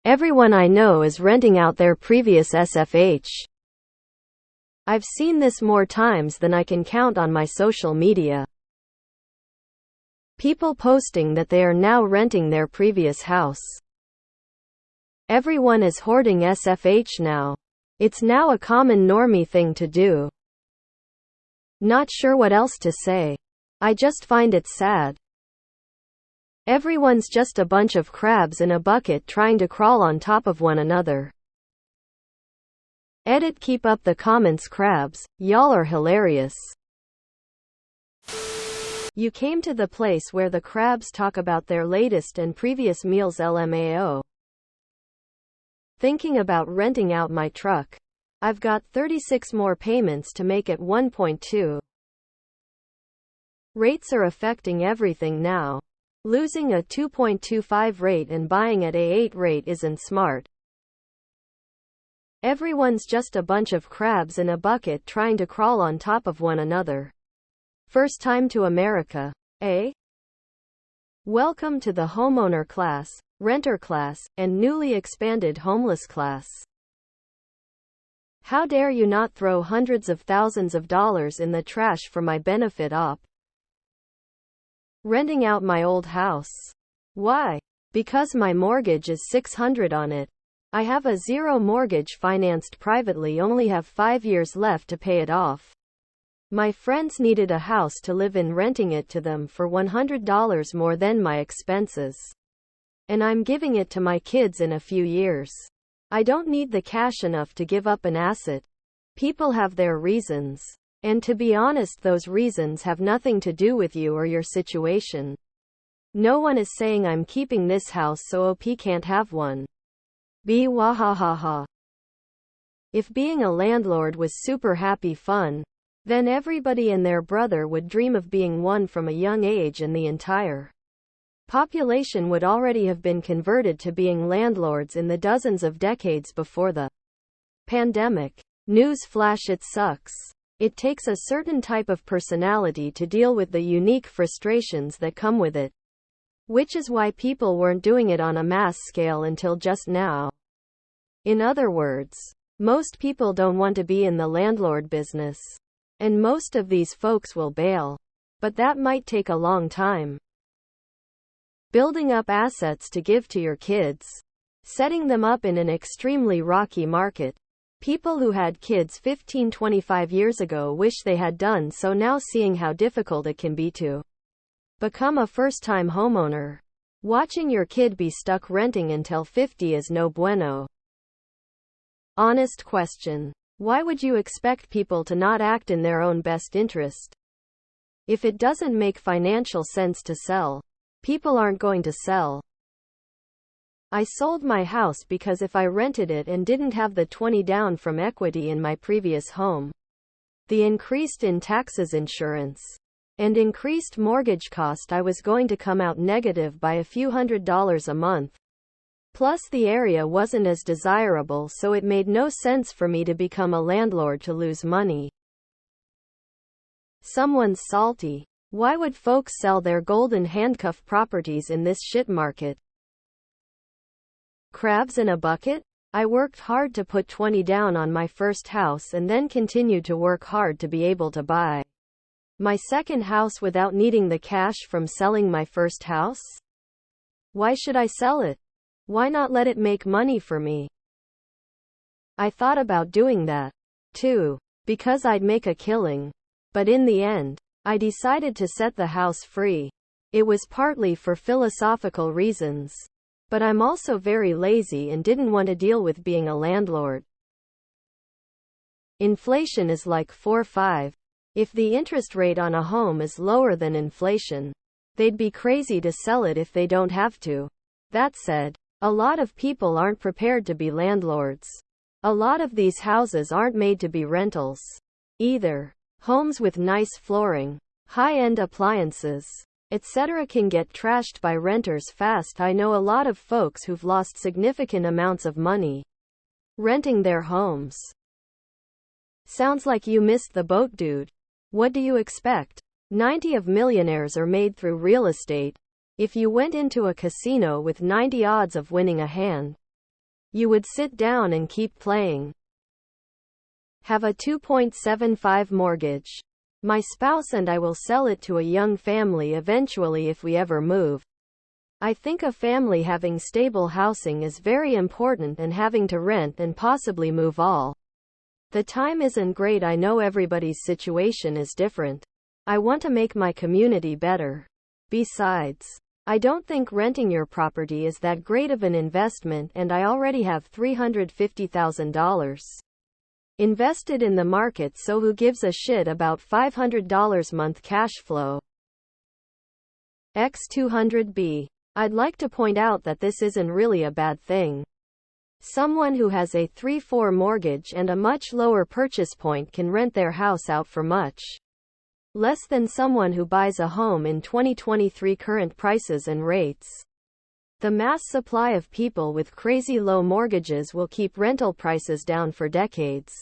Everyone I know is renting out their previous SFH. I've seen this more times than I can count on my social media. People posting that they are now renting their previous house. Everyone is hoarding SFH now. It's now a common normie thing to do. Not sure what else to say. I just find it sad. Everyone's just a bunch of crabs in a bucket trying to crawl on top of one another. Edit. Keep up the comments, crabs. Y'all are hilarious. You came to the place where the crabs talk about their latest and previous meals. LMAO. Thinking about renting out my truck. I've got 36 more payments to make at 1.2. Rates are affecting everything now. Losing a 2.25 rate and buying at a 8 rate isn't smart. Everyone's just a bunch of crabs in a bucket trying to crawl on top of one another. First time to America, eh? Welcome to the homeowner class, renter class, and newly expanded homeless class. How dare you not throw hundreds of thousands of dollars in the trash for my benefit op? Renting out my old house. Why? Because my mortgage is $600 on it. I have a zero mortgage financed privately, only have 5 years left to pay it off. My friends needed a house to live in, renting it to them for $100 more than my expenses. And I'm giving it to my kids in a few years. I don't need the cash enough to give up an asset. People have their reasons. And to be honest, those reasons have nothing to do with you or your situation. No one is saying I'm keeping this house so OP can't have one. Be wahahaha. If being a landlord was super happy fun, then everybody and their brother would dream of being one from a young age, and the entire population would already have been converted to being landlords in the dozens of decades before the pandemic. News flash: it sucks. It takes a certain type of personality to deal with the unique frustrations that come with it. Which is why people weren't doing it on a mass scale until just now. In other words, most people don't want to be in the landlord business. And most of these folks will bail. But that might take a long time. Building up assets to give to your kids. Setting them up in an extremely rocky market. People who had kids 15-25 years ago wish they had done so now, seeing how difficult it can be to become a first-time homeowner. Watching your kid be stuck renting until 50 is no bueno. Honest question. Why would you expect people to not act in their own best interest? If it doesn't make financial sense to sell, people aren't going to sell. I sold my house because if I rented it and didn't have the 20 down from equity in my previous home, the increased in taxes, insurance, and increased mortgage cost, I was going to come out negative by a few $100s a month. Plus the area wasn't as desirable, so it made no sense for me to become a landlord to lose money. Someone's salty. Why would folks sell their golden handcuff properties in this shit market? Crabs in a bucket? I worked hard to put 20 down on my first house and then continued to work hard to be able to buy my second house without needing the cash from selling my first house. Why should I sell it? Why not let it make money for me? I thought about doing that too, because I'd make a killing. But in the end, I decided to set the house free. It was partly for philosophical reasons. But I'm also very lazy and didn't want to deal with being a landlord. Inflation is like 4-5. If the interest rate on a home is lower than inflation, they'd be crazy to sell it if they don't have to. That said, a lot of people aren't prepared to be landlords. A lot of these houses aren't made to be rentals either. Homes with nice flooring, high-end appliances, etc. can get trashed by renters fast. I know a lot of folks who've lost significant amounts of money renting their homes. Sounds like you missed the boat, dude. What do you expect? 90% of millionaires are made through real estate. If you went into a casino with 90 odds of winning a hand, You would sit down and keep playing. Have a 2.75 mortgage. My spouse and I will sell it to a young family eventually if we ever move. I think a family having stable housing is very important, and having to rent and possibly move all the time isn't great. I know everybody's situation is different. I want to make my community better. Besides, I don't think renting your property is that great of an investment, and I already have $350,000 invested in the market, so who gives a shit about $500 month cash flow? X200B. I'd like to point out that this isn't really a bad thing. Someone who has a 3-4 mortgage and a much lower purchase point can rent their house out for much less than someone who buys a home in 2023 current prices and rates. The mass supply of people with crazy low mortgages will keep rental prices down for decades.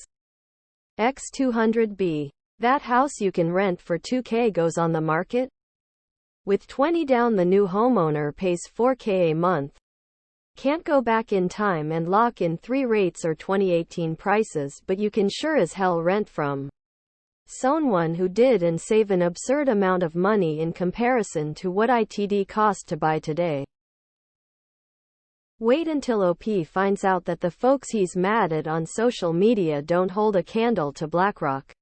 X200B. That house you can rent for $2K goes on the market? With 20 down, the new homeowner pays $4K a month. Can't go back in time and lock in 3 rates or 2018 prices, but you can sure as hell rent from someone who did and save an absurd amount of money in comparison to what it'd cost to buy today. Wait until OP finds out that the folks he's mad at on social media don't hold a candle to BlackRock.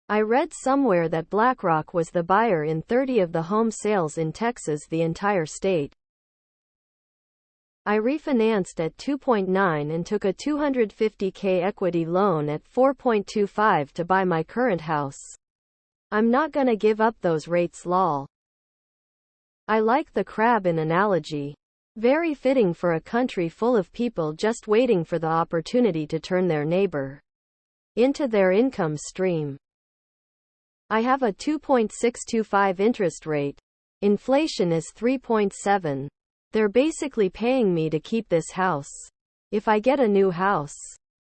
I read somewhere that BlackRock was the buyer in 30 of the home sales in Texas, the entire state. I refinanced at 2.9 and took a $250K equity loan at 4.25 to buy my current house. I'm not gonna give up those rates, lol. I like the crab-in analogy. Very fitting for a country full of people just waiting for the opportunity to turn their neighbor into their income stream. I have a 2.625 interest rate. Inflation is 3.7. They're basically paying me to keep this house. If I get a new house,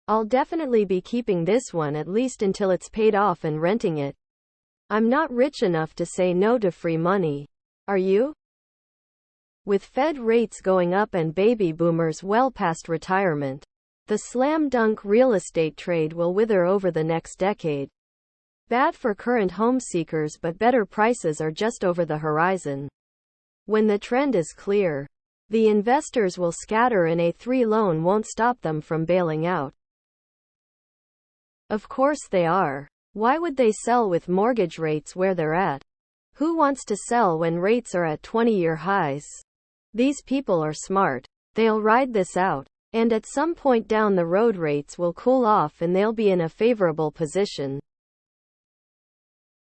I'll definitely be keeping this one at least until it's paid off and renting it. I'm not rich enough to say no to free money. Are you? With Fed rates going up and baby boomers well past retirement, the slam dunk real estate trade will wither over the next decade. Bad for current home seekers, but better prices are just over the horizon. When the trend is clear, the investors will scatter and a 3 loan won't stop them from bailing out. Of course they are. Why would they sell with mortgage rates where they're at? Who wants to sell when rates are at 20-year highs? These people are smart. They'll ride this out. And at some point down the road rates will cool off and they'll be in a favorable position.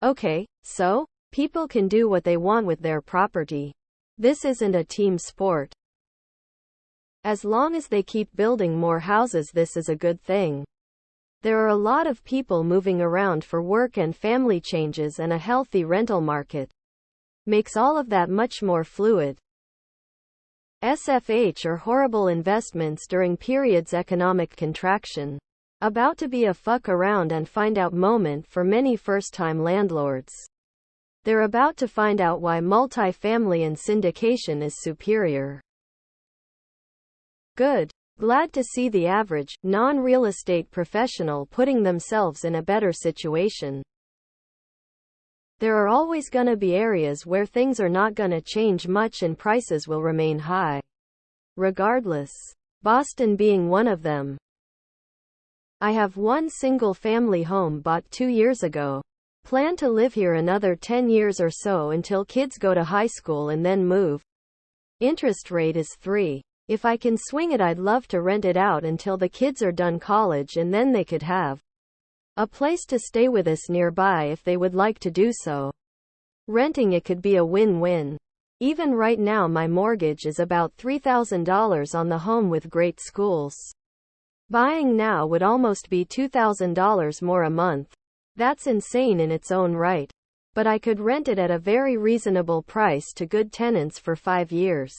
Okay, so? People can do what they want with their property. This isn't a team sport. As long as they keep building more houses, this is a good thing. There are a lot of people moving around for work and family changes, and a healthy rental market makes all of that much more fluid. SFH are horrible investments during periods economic contraction. About to be a fuck around and find out moment for many first-time landlords. They're about to find out why multifamily and syndication is superior. Good. Glad to see the average, non-real estate professional putting themselves in a better situation. There are always gonna be areas where things are not gonna change much and prices will remain high. Regardless. Boston being one of them. I have one single-family home bought 2 years ago. Plan to live here another 10 years or so until kids go to high school and then move. Interest rate is 3. If I can swing it, I'd love to rent it out until the kids are done college, and then they could have a place to stay with us nearby if they would like to do so. Renting it could be a win-win. Even right now my mortgage is about $3,000 on the home with great schools. Buying now would almost be $2,000 more a month. That's insane in its own right. But I could rent it at a very reasonable price to good tenants for 5 years.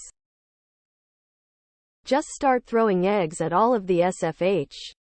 Just start throwing eggs at all of the SFH